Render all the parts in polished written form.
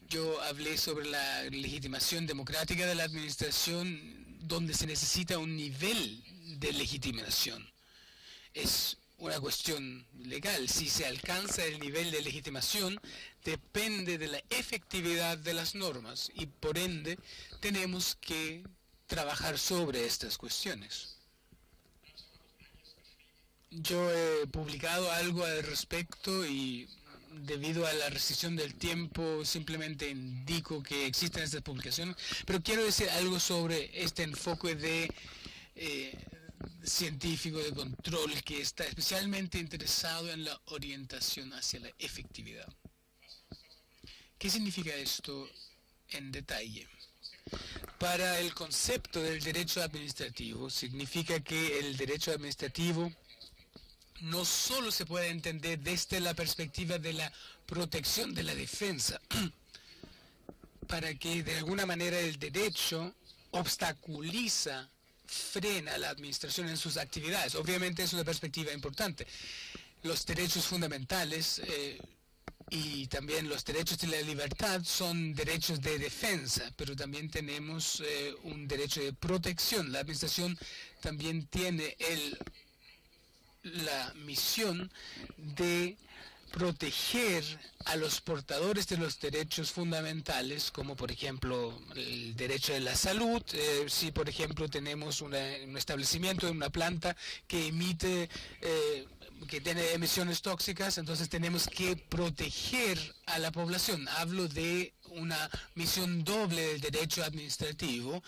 Yo hablé sobre la legitimación democrática de la administración, donde se necesita un nivel de legitimación. Es una cuestión legal. Si se alcanza el nivel de legitimación, depende de la efectividad de las normas y por ende tenemos que trabajar sobre estas cuestiones. Yo he publicado algo al respecto y debido a la restricción del tiempo simplemente indico que existen estas publicaciones, pero quiero decir algo sobre este enfoque de científico de control que está especialmente interesado en la orientación hacia la efectividad. ¿Qué significa esto en detalle? Para el concepto del derecho administrativo, significa que el derecho administrativo no solo se puede entender desde la perspectiva de la protección de la defensa, para que de alguna manera el derecho obstaculiza, frena la administración en sus actividades. Obviamente es una perspectiva importante. Los derechos fundamentales y también los derechos de la libertad son derechos de defensa, pero también tenemos un derecho de protección. La administración también tiene la misión de proteger a los portadores de los derechos fundamentales, como por ejemplo el derecho de la salud. Si por ejemplo tenemos un establecimiento, una planta que emite, que tiene emisiones tóxicas, entonces tenemos que proteger a la población. Hablo de una misión doble del derecho administrativo.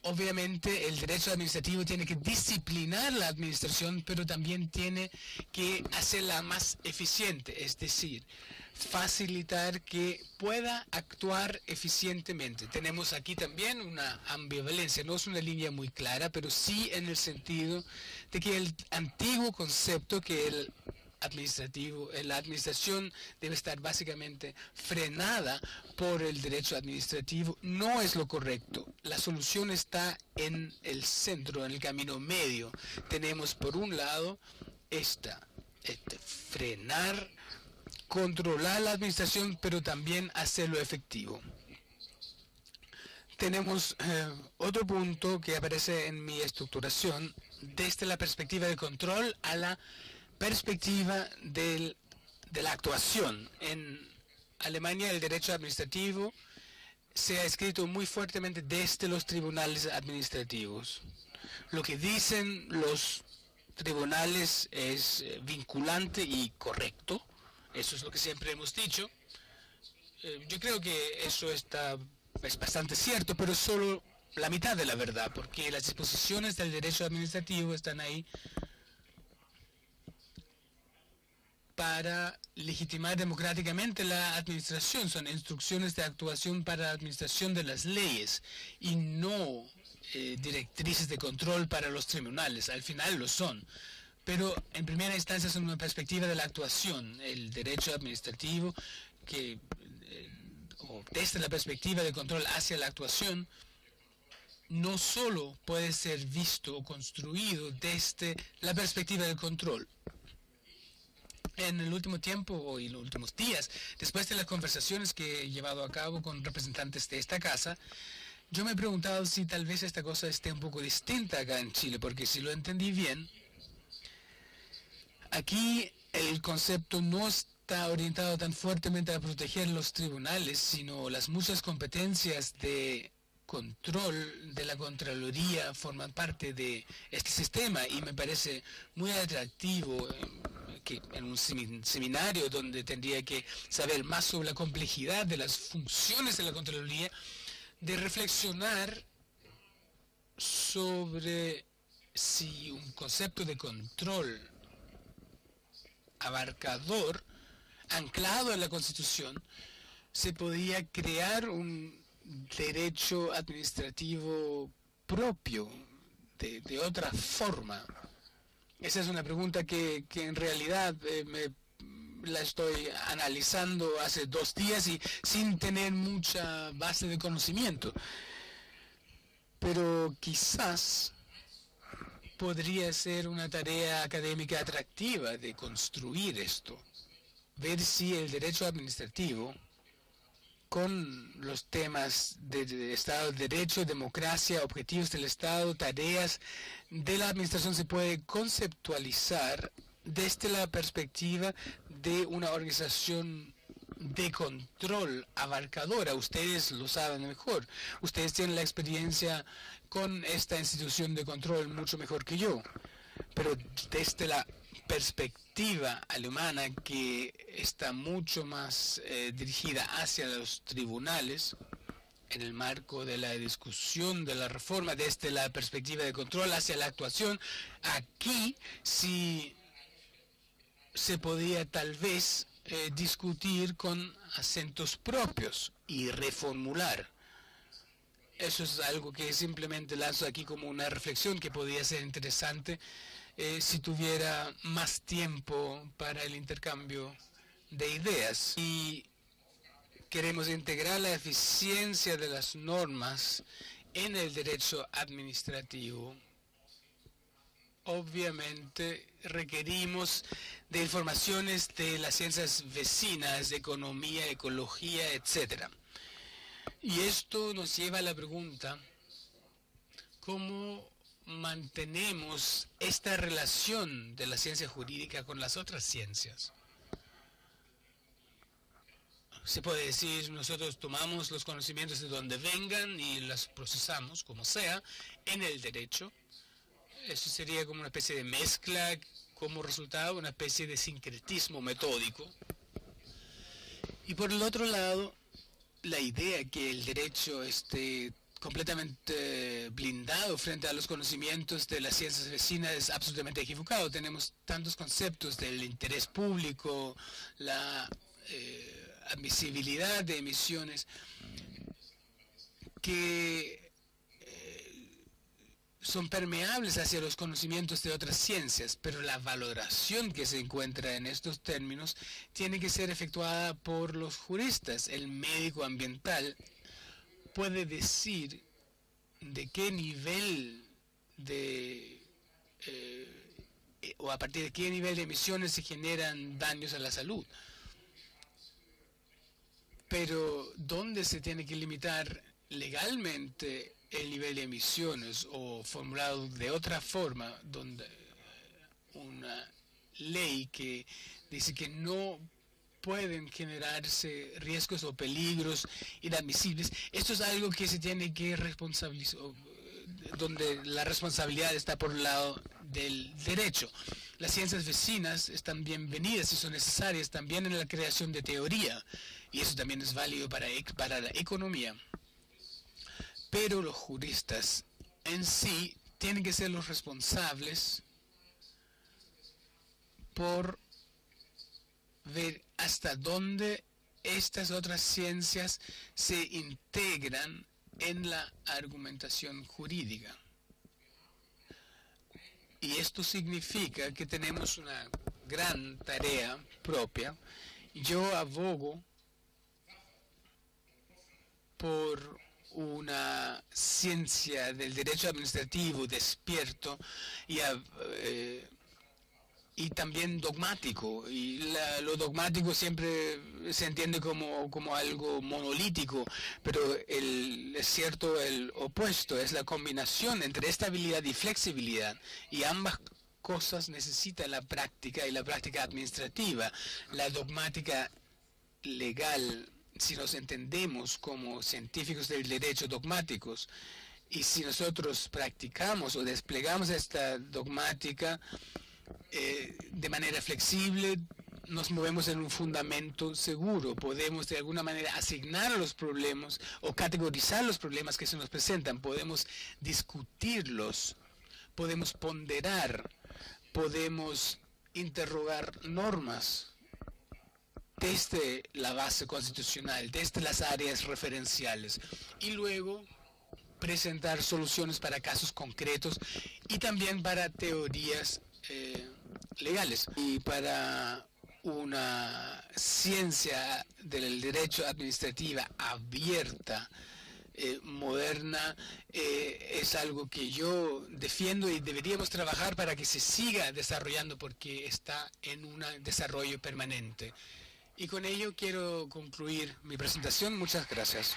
Obviamente el derecho administrativo tiene que disciplinar la administración, pero también tiene que hacerla más eficiente, es decir, facilitar que pueda actuar eficientemente. Tenemos aquí también una ambivalencia, no es una línea muy clara, pero sí en el sentido de que el antiguo concepto que la administración debe estar básicamente frenada por el derecho administrativo, no es lo correcto. La solución está en el centro, en el camino medio. Tenemos por un lado frenar, controlar la administración, pero también hacerlo efectivo. Tenemos otro punto que aparece en mi estructuración desde la perspectiva de control a la perspectiva de la actuación. En Alemania el derecho administrativo se ha escrito muy fuertemente desde los tribunales administrativos. Lo que dicen los tribunales es vinculante y correcto. Eso es lo que siempre hemos dicho. Yo creo que eso es bastante cierto, pero es solo la mitad de la verdad, porque las disposiciones del derecho administrativo están ahí para legitimar democráticamente la administración. Son instrucciones de actuación para la administración de las leyes y no directrices de control para los tribunales. Al final lo son, pero en primera instancia son una perspectiva de la actuación. El derecho administrativo o desde la perspectiva de control hacia la actuación, no solo puede ser visto o construido desde la perspectiva del control. En el último tiempo y los últimos días, después de las conversaciones que he llevado a cabo con representantes de esta casa, yo me he preguntado si tal vez esta cosa esté un poco distinta acá en Chile, porque si lo entendí bien, aquí el concepto no está orientado tan fuertemente a proteger los tribunales, sino las muchas competencias de control de la Contraloría forman parte de este sistema, y me parece muy atractivo que en un seminario donde tendría que saber más sobre la complejidad de las funciones de la Contraloría, de reflexionar sobre si un concepto de control abarcador, anclado en la Constitución, se podía crear un derecho administrativo propio, de otra forma. Esa es una pregunta que en realidad la estoy analizando hace 2 días y sin tener mucha base de conocimiento. Pero quizás podría ser una tarea académica atractiva de construir esto. Ver si el derecho administrativo con los temas de Estado de Derecho, democracia, objetivos del Estado, tareas de la administración se puede conceptualizar desde la perspectiva de una organización de control abarcadora. Ustedes lo saben mejor. Ustedes tienen la experiencia con esta institución de control mucho mejor que yo. Pero desde la perspectiva alemana, que está mucho más dirigida hacia los tribunales, en el marco de la discusión de la reforma, desde la perspectiva de control hacia la actuación, aquí sí se podía tal vez discutir con acentos propios y reformular. Eso es algo que simplemente lanzo aquí como una reflexión que podría ser interesante si tuviera más tiempo para el intercambio de ideas. Y queremos integrar la eficiencia de las normas en el derecho administrativo. Obviamente requerimos de informaciones de las ciencias vecinas, de economía, ecología, etc. Y esto nos lleva a la pregunta, ¿cómo mantenemos esta relación de la ciencia jurídica con las otras ciencias? Se puede decir, nosotros tomamos los conocimientos de donde vengan y los procesamos, como sea, en el derecho. Eso sería como una especie de mezcla, como resultado, una especie de sincretismo metódico. Y por el otro lado, la idea que el derecho esté completamente blindado frente a los conocimientos de las ciencias vecinas es absolutamente equivocado. Tenemos tantos conceptos del interés público, la admisibilidad de emisiones, que son permeables hacia los conocimientos de otras ciencias, pero la valoración que se encuentra en estos términos tiene que ser efectuada por los juristas. El médico ambiental puede decir de qué nivel de o a partir de qué nivel de emisiones se generan daños a la salud. Pero ¿dónde se tiene que limitar legalmente el nivel de emisiones, o formulado de otra forma, donde una ley que dice que no pueden generarse riesgos o peligros inadmisibles? Esto es algo que se tiene que responsabilizar, donde la responsabilidad está por el lado del derecho. Las ciencias vecinas están bienvenidas y son necesarias también en la creación de teoría, y eso también es válido para la economía. Pero los juristas en sí tienen que ser los responsables por ver hasta dónde estas otras ciencias se integran en la argumentación jurídica. Y esto significa que tenemos una gran tarea propia. Yo abogo por una ciencia del derecho administrativo despierto y también dogmático. Y lo dogmático siempre se entiende como algo monolítico, pero es cierto el opuesto, es la combinación entre estabilidad y flexibilidad, y ambas cosas necesita la práctica y la práctica administrativa. La dogmática legal, si nos entendemos como científicos del derecho dogmáticos, y si nosotros practicamos o desplegamos esta dogmática de manera flexible, nos movemos en un fundamento seguro. Podemos de alguna manera asignar a los problemas o categorizar los problemas que se nos presentan, podemos discutirlos, podemos ponderar, podemos interrogar normas desde la base constitucional, desde las áreas referenciales, y luego presentar soluciones para casos concretos y también para teorías legales. Y para una ciencia del derecho administrativa abierta, moderna, es algo que yo defiendo, y deberíamos trabajar para que se siga desarrollando, porque está en un desarrollo permanente. Y con ello quiero concluir mi presentación. Muchas gracias.